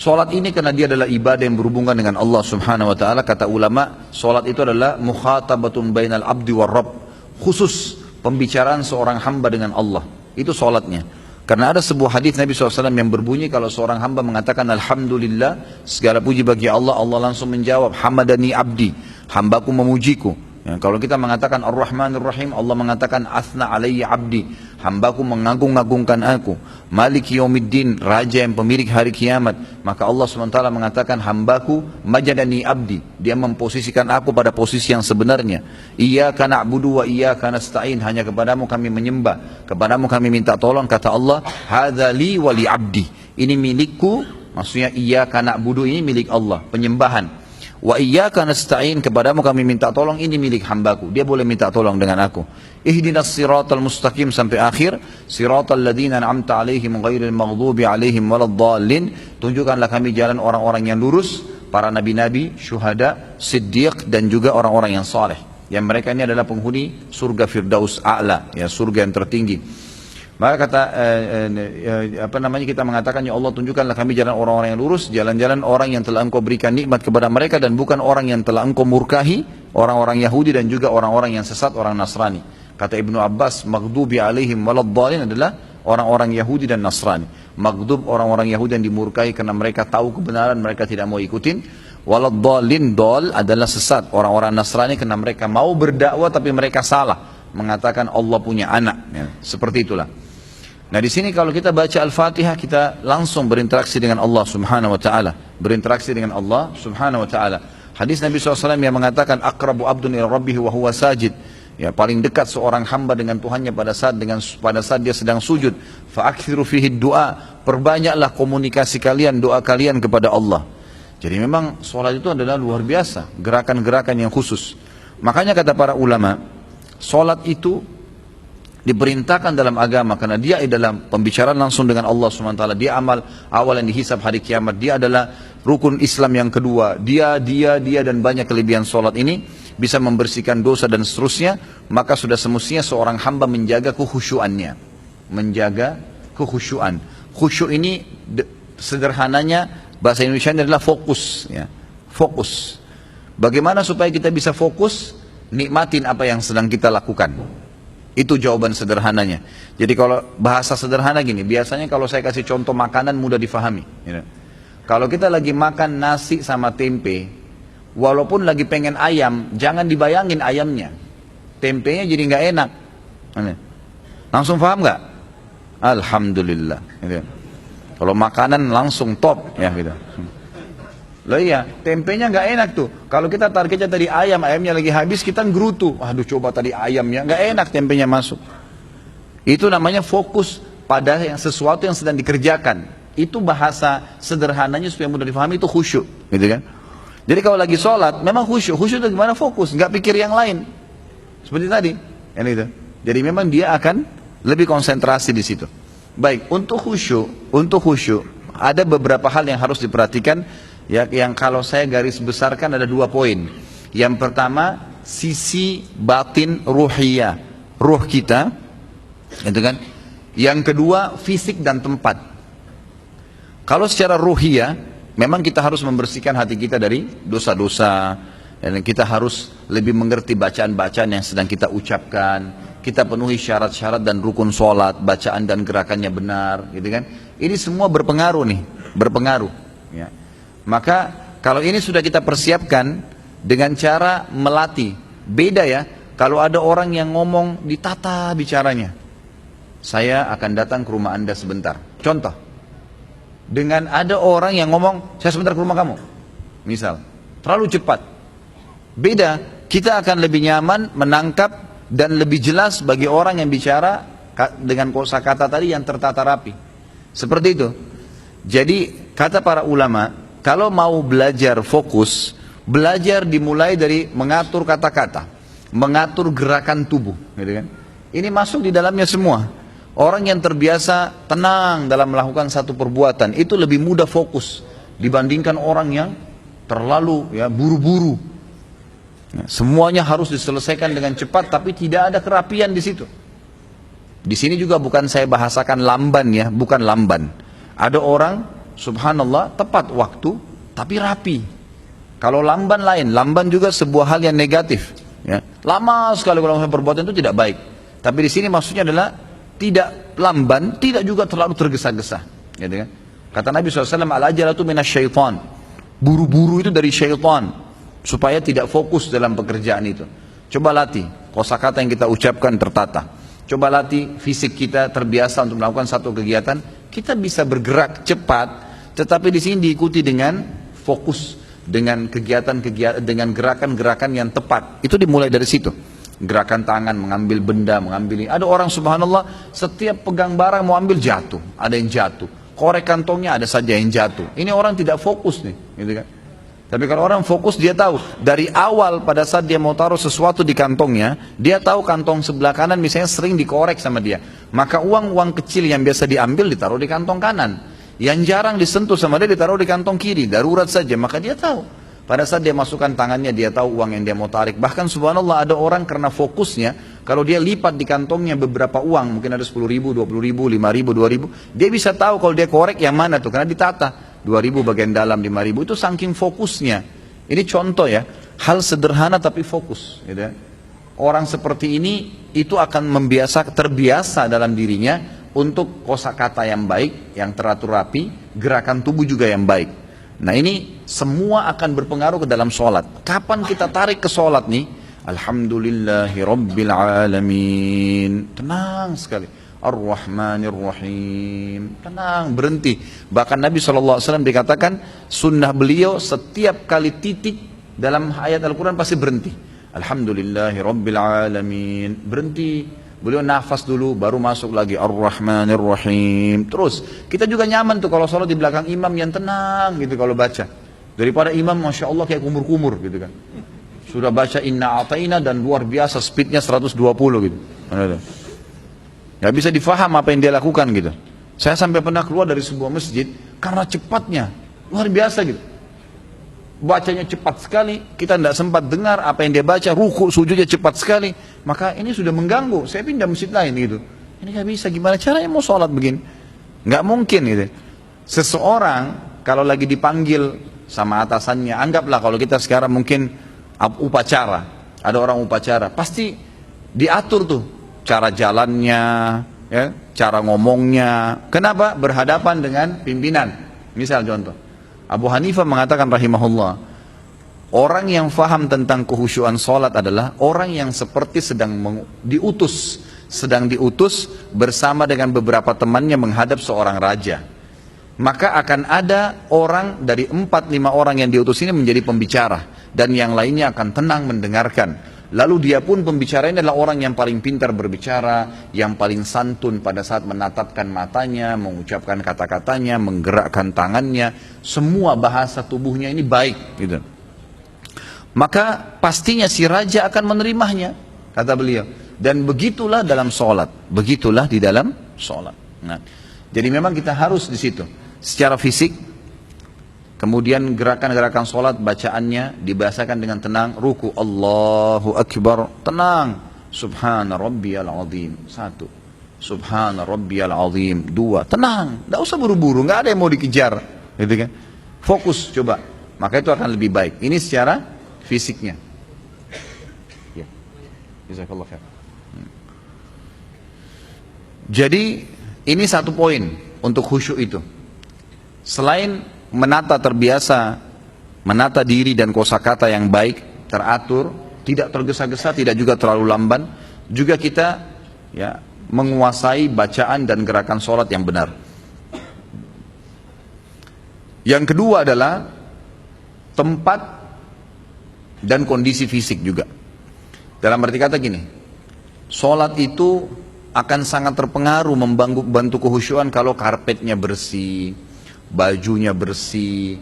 Solat ini karena dia adalah ibadah yang berhubungan dengan Allah subhanahu wa ta'ala. Kata ulama, solat itu adalah mukhatabatun bainal abdi war rabb, khusus pembicaraan seorang hamba dengan Allah. Itu solatnya. Karena ada sebuah hadis Nabi SAW yang berbunyi, kalau seorang hamba mengatakan Alhamdulillah, segala puji bagi Allah, Allah langsung menjawab, Hamadani abdi, hambaku memujiku. Ya, kalau kita mengatakan Ar-Rahmanir Rahim, Allah mengatakan Athna alayya abdi, hambaku mengagung-agungkan aku. Maliki yaumiddin, raja yang pemilik hari kiamat. Maka Allah SWT mengatakan hambaku majadani abdi, dia memposisikan aku pada posisi yang sebenarnya. Iyyaka na'budu wa iyyaka nasta'in, hanya kepadamu kami menyembah, kepadamu kami minta tolong. Kata Allah, hadza li wa li abdi, ini milikku. Maksudnya iyyaka na'budu ini milik Allah, penyembahan. Wa iyyaka nasta'in, kepadamu kami minta tolong, ini milik hambaku, dia boleh minta tolong dengan aku. Ihdinas siratal mustaqim sampai akhir, siratal ladzina an'amta alaihim ghairil maghdubi alaihim waladdallin, tunjukkanlah kami jalan orang-orang yang lurus, para nabi-nabi, syuhada, siddiq, dan juga orang-orang yang saleh, yang mereka ini adalah penghuni surga Firdaus A'la, ya, surga yang tertinggi. Maka kata kita mengatakan, ya Allah, tunjukkanlah kami jalan orang-orang yang lurus, jalan-jalan orang yang telah engkau berikan nikmat kepada mereka, dan bukan orang yang telah engkau murkahi, orang-orang Yahudi dan juga orang-orang yang sesat, orang Nasrani. Kata Ibnu Abbas, maghdubi alaihim waladdallin adalah orang-orang Yahudi dan Nasrani. Maghdub orang-orang Yahudi yang dimurkai karena mereka tahu kebenaran, mereka tidak mau ikutin. Waladdallin, dol adalah sesat, orang-orang Nasrani karena mereka mau berdakwah tapi mereka salah, mengatakan Allah punya anak, ya, seperti itulah. Nah, di sini kalau kita baca Al-Fatihah, kita langsung berinteraksi dengan Allah Subhanahu wa taala, berinteraksi dengan Allah Subhanahu wa taala. Hadis Nabi SAW yang mengatakan aqrabu abdun ila rabbih wa huwa sajid, ya, paling dekat seorang hamba dengan Tuhannya pada saat dia sedang sujud. Fa aktsiru fihi du'a, perbanyaklah komunikasi kalian, doa kalian kepada Allah. Jadi memang sholat itu adalah luar biasa, gerakan-gerakan yang khusus. Makanya kata para ulama, sholat itu diperintahkan dalam agama karena dia adalah pembicaraan langsung dengan Allah SWT. Dia amal awal yang dihisab hari kiamat. Dia adalah rukun Islam yang kedua. Dia dan banyak kelebihan solat ini bisa membersihkan dosa dan seterusnya. Maka sudah semestinya seorang hamba menjaga kekhusyuannya, menjaga kekhusyuan. Khusyuk ini sederhananya bahasa Indonesia adalah fokus, ya. Fokus. Bagaimana supaya kita bisa fokus, nikmatin apa yang sedang kita lakukan. Itu jawaban sederhananya. Jadi kalau bahasa sederhana gini, biasanya kalau saya kasih contoh makanan mudah difahami, gitu. Kalau kita lagi makan nasi sama tempe, walaupun lagi pengen ayam, jangan dibayangin ayamnya, tempenya jadi nggak enak. Langsung paham nggak? Alhamdulillah, gitu. Kalau makanan langsung top, ya gitu. Loh iya, tempenya nggak enak tuh. Kalau kita targetnya tadi ayam, ayamnya lagi habis, kita ngerutu. Waduh, coba tadi ayamnya, nggak enak tempenya masuk. Itu namanya fokus pada yang sesuatu yang sedang dikerjakan. Itu bahasa sederhananya supaya mudah difahami, itu khusyuk, gitu kan? Jadi kalau lagi sholat, memang khusyuk. Khusyuk itu gimana? Fokus, nggak pikir yang lain. Seperti tadi, yang itu. Jadi memang dia akan lebih konsentrasi di situ. Baik, untuk khusyuk, ada beberapa hal yang harus diperhatikan. Ya, yang kalau saya garis besarkan ada 2 poin. Yang pertama, sisi batin ruhiyah, ruh kita, gitu kan? Yang kedua, fisik dan tempat. Kalau secara ruhiyah, memang kita harus membersihkan hati kita dari dosa-dosa, dan kita harus lebih mengerti bacaan-bacaan yang sedang kita ucapkan. Kita penuhi syarat-syarat dan rukun sholat, bacaan dan gerakannya benar, gitu kan? Ini semua berpengaruh nih, berpengaruh, ya. Maka kalau ini sudah kita persiapkan dengan cara melatih. Beda ya, kalau ada orang yang ngomong ditata bicaranya. Saya akan datang ke rumah Anda sebentar. Contoh. Dengan ada orang yang ngomong, saya sebentar ke rumah kamu. Misal, terlalu cepat. Beda, kita akan lebih nyaman menangkap dan lebih jelas bagi orang yang bicara dengan kosakata tadi yang tertata rapi. Seperti itu. Jadi kata para ulama, kalau mau belajar fokus, belajar dimulai dari mengatur kata-kata, mengatur gerakan tubuh, gitu kan? Ini masuk di dalamnya semua. Orang yang terbiasa tenang dalam melakukan satu perbuatan itu lebih mudah fokus dibandingkan orang yang terlalu buru-buru. Semuanya harus diselesaikan dengan cepat, tapi tidak ada kerapian di situ. Di sini juga bukan saya bahasakan lamban ya, bukan lamban. Ada orang subhanallah, tepat waktu, tapi rapi. Kalau lamban lain, lamban juga sebuah hal yang negatif. Ya. Lama sekali kalau perbuatan itu tidak baik. Tapi di sini maksudnya adalah tidak lamban, tidak juga terlalu tergesa-gesa. Gitu kan? Kata Nabi SAW, al-ajalatu minasyaitan. Buru-buru itu dari syaitan. Supaya tidak fokus dalam pekerjaan itu. Coba latih, kosakata yang kita ucapkan tertata. Coba latih fisik kita terbiasa untuk melakukan satu kegiatan. Kita bisa bergerak cepat, tetapi di sini diikuti dengan fokus, dengan kegiatan-kegiatan, dengan gerakan-gerakan yang tepat. Itu dimulai dari situ. Gerakan tangan, mengambil benda, mengambil ini. Ada orang subhanallah, setiap pegang barang mau ambil jatuh, ada yang jatuh. Korek kantongnya ada saja yang jatuh. Ini orang tidak fokus nih, gitu kan? Tapi kalau orang fokus, dia tahu dari awal pada saat dia mau taruh sesuatu di kantongnya, dia tahu kantong sebelah kanan misalnya sering dikorek sama dia. Maka uang-uang kecil yang biasa diambil ditaruh di kantong kanan. Yang jarang disentuh sama dia ditaruh di kantong kiri, darurat saja. Maka dia tahu. Pada saat dia masukkan tangannya, dia tahu uang yang dia mau tarik. Bahkan subhanallah ada orang karena fokusnya, kalau dia lipat di kantongnya beberapa uang, mungkin ada 10 ribu, 20 ribu, 5 ribu, 2 ribu, dia bisa tahu kalau dia korek yang mana tuh, karena ditata. 2.000 bagian dalam, 5.000, itu saking fokusnya. Ini contoh ya, hal sederhana tapi fokus, gitu ya. Orang seperti ini itu akan terbiasa dalam dirinya untuk kosakata yang baik, yang teratur rapi, gerakan tubuh juga yang baik. Nah ini semua akan berpengaruh ke dalam sholat. Kapan kita tarik ke sholat nih? Alhamdulillahi Rabbil Alamin. Tenang sekali. Ar-Rahmanir-Rahim. Tenang, berhenti. Bahkan Nabi SAW dikatakan sunnah beliau setiap kali titik dalam ayat Al-Quran pasti berhenti. Alhamdulillahi Rabbil Alamin. Berhenti. Beliau nafas dulu baru masuk lagi Ar-Rahmanir-Rahim. Terus kita juga nyaman tuh kalau sholat di belakang imam yang tenang gitu kalau baca. Daripada imam Masya Allah kayak kumur-kumur gitu kan. Sudah baca Inna A'tayna dan luar biasa speednya 120 gitu. Gak bisa difaham apa yang dia lakukan gitu. Saya sampai pernah keluar dari sebuah masjid karena cepatnya, luar biasa gitu. Bacanya cepat sekali, kita tidak sempat dengar apa yang dia baca, ruku sujudnya cepat sekali. Maka ini sudah mengganggu, saya pindah masjid lain gitu. Ini gak bisa, gimana caranya mau sholat begini? Gak mungkin gitu. Seseorang kalau lagi dipanggil sama atasannya, anggaplah kalau kita sekarang mungkin upacara, ada orang upacara, pasti diatur tuh. Cara jalannya, ya, cara ngomongnya. Kenapa? Berhadapan dengan pimpinan. Misal contoh, Abu Hanifah mengatakan rahimahullah, orang yang faham tentang kehusyuan sholat adalah orang yang seperti sedang diutus bersama dengan beberapa temannya menghadap seorang raja. Maka akan ada orang dari 4-5 orang yang diutus ini menjadi pembicara, dan yang lainnya akan tenang mendengarkan. Lalu dia pun pembicara ini adalah orang yang paling pintar berbicara, yang paling santun pada saat menatapkan matanya, mengucapkan kata-katanya, menggerakkan tangannya, semua bahasa tubuhnya ini baik gitu. Maka pastinya si raja akan menerimanya, kata beliau. Dan begitulah dalam sholat, begitulah di dalam sholat. Nah, jadi memang kita harus di situ, secara fisik. Kemudian gerakan-gerakan sholat, bacaannya dibahasakan dengan tenang. Ruku, Allahu Akbar, tenang. Subhana Rabbiyal Azim, 1. Subhana Rabbiyal Azim, 2. Tenang, tidak usah buru-buru, nggak ada yang mau dikejar, gitu kan? Fokus coba, maka itu akan lebih baik. Ini secara fisiknya. Ya. Jazakallah khair. Jadi ini satu poin untuk khusyuk itu. Selain menata diri dan kosakata yang baik, teratur, tidak tergesa-gesa, tidak juga terlalu lamban, juga kita ya menguasai bacaan dan gerakan sholat yang benar. Yang kedua adalah tempat dan kondisi fisik juga. Dalam arti kata gini, sholat itu akan sangat terpengaruh membantu kehusyuan kalau karpetnya bersih, bajunya bersih,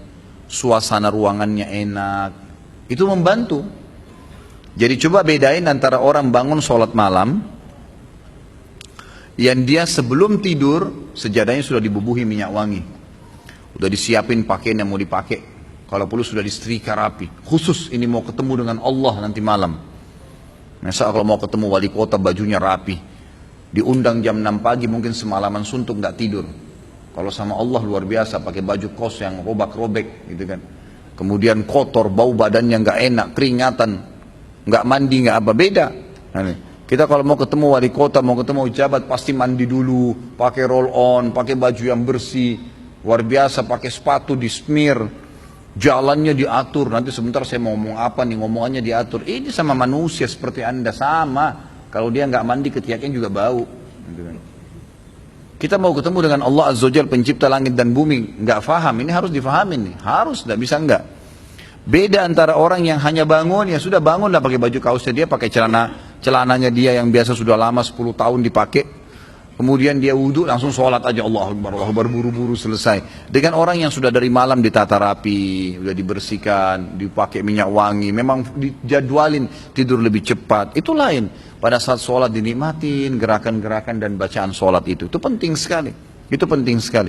suasana ruangannya enak, itu membantu. Jadi coba bedain antara orang bangun sholat malam, yang dia sebelum tidur, sejadahnya sudah dibubuhi minyak wangi, udah disiapin pakaian yang mau dipakai, kalau perlu sudah disetrika rapi, khusus ini mau ketemu dengan Allah nanti malam. Masa kalau mau ketemu wali kota bajunya rapi, diundang jam 6 pagi mungkin semalaman suntuk nggak tidur. Kalau sama Allah luar biasa, pakai baju kos yang robek-robek gitu kan. Kemudian kotor, bau badannya nggak enak, keringatan, nggak mandi, nggak apa, beda. Nah, nih. Kita kalau mau ketemu wali kota, mau ketemu pejabat, pasti mandi dulu, pakai roll on, pakai baju yang bersih, luar biasa, pakai sepatu di smear, jalannya diatur. Nanti sebentar saya mau ngomong apa nih, ngomongannya diatur. Ini sama manusia seperti Anda sama. Kalau dia nggak mandi, ketiaknya juga bau. Gitu kan. Kita mau ketemu dengan Allah Azza wa Jalla, pencipta langit dan bumi, nggak faham, ini harus difahami nih, harus, nggak bisa nggak. Beda antara orang yang hanya bangun, ya sudah bangun lah pakai baju kaosnya dia, pakai celananya dia yang biasa sudah lama 10 tahun dipakai, kemudian dia wudhu langsung sholat aja, Allah Akbar, buru-buru selesai. Dengan orang yang sudah dari malam ditata rapi, sudah dibersihkan, dipakai minyak wangi, memang dijadwalin tidur lebih cepat, itu lain. Pada saat sholat dinikmatin gerakan-gerakan dan bacaan sholat itu penting sekali, itu penting sekali.